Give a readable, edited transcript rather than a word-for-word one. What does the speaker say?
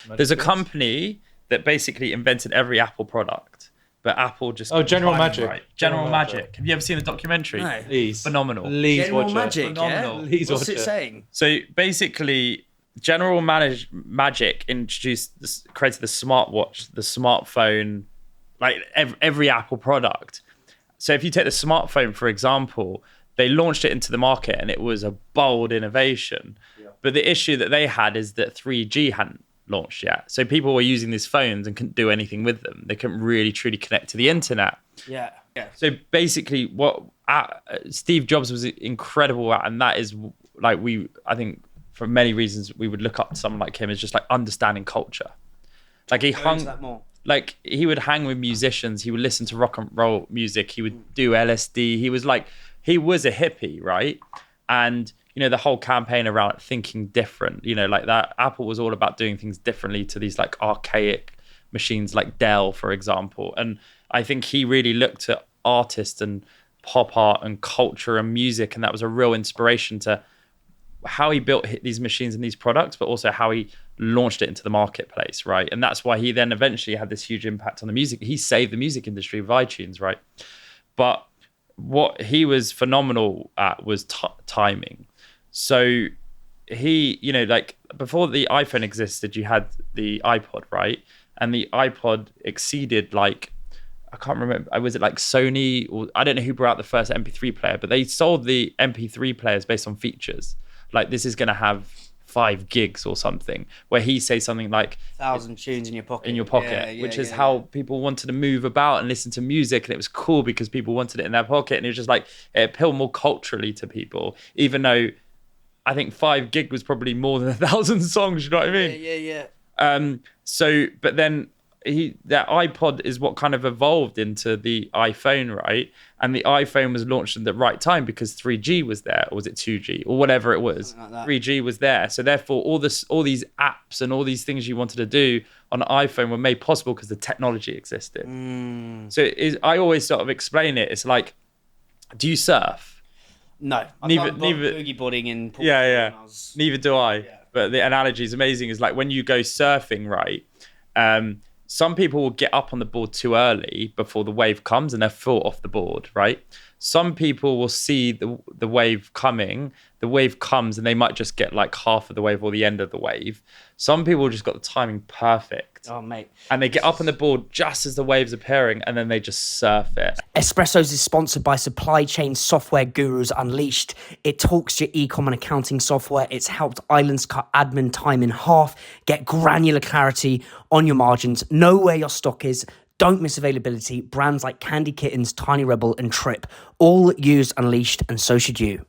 There's a company that basically invented every Apple product, but Apple just General Magic. Right. General Magic. Have you ever seen the documentary? No. Please. Phenomenal. Please General watch Magic, it. Phenomenal. yeah? Please What's watch it it. saying? So basically, Magic introduced this, created the smartwatch, the smartphone, like every Apple product. So if you take the smartphone, for example, they launched it into the market and it was a bold innovation. Yeah. But the issue that they had is that 3G hadn't launched yet. So people were using these phones and couldn't do anything with them. They couldn't really truly connect to the internet. Yeah. So basically what Steve Jobs was incredible at, and that is like I think for many reasons we would look up to someone like him, is just like understanding culture. Like he would hang with musicians, he would listen to rock and roll music, he would do LSD. He was a hippie, right? And the whole campaign around thinking different, like that, Apple was all about doing things differently to these like archaic machines like Dell, for example. And I think he really looked at artists and pop art and culture and music, and that was a real inspiration to how he built these machines and these products, but also how he launched it into the marketplace, right? And that's why he then eventually had this huge impact on the music. He saved the music industry with iTunes, right? But what he was phenomenal at was timing. So he, like before the iPhone existed, you had the iPod, right? And the iPod exceeded like, I can't remember, was it like Sony, or I don't know who brought out the first MP3 player, but they sold the MP3 players based on features. Like, this is going to have 5 gigs or something, where he says something like 1,000 tunes in your pocket. Which is how people wanted to move about and listen to music. And it was cool because people wanted it in their pocket. And it was just like, it appealed more culturally to people, even though I think 5 gig was probably more than 1,000 songs. You know what I mean? Yeah. But then that iPod is what kind of evolved into the iPhone, right? And the iPhone was launched at the right time because 3G was there, or was it 2G or whatever it was? Like 3G was there, so therefore all these apps and all these things you wanted to do on an iPhone were made possible because the technology existed. So I always sort of explain it. It's like, do you surf? No, neither boogie boarding in Portugal. Yeah. Neither do I. Yeah. But the analogy is amazing. Is like when you go surfing, right? Some people will get up on the board too early before the wave comes and they're full off the board, right? Some people will see the wave coming, the wave comes and they might just get like half of the wave or the end of the wave. Some people just got the timing perfect. Oh, mate. And they get up on the board just as the wave's appearing and then they just surf it. Espressos is sponsored by supply chain software gurus Unleashed. It talks to your eCom and accounting software. It's helped islands cut admin time in half, get granular clarity on your margins, know where your stock is, don't miss availability. Brands like Candy Kittens, Tiny Rebel and Trip all use Unleashed, and so should you.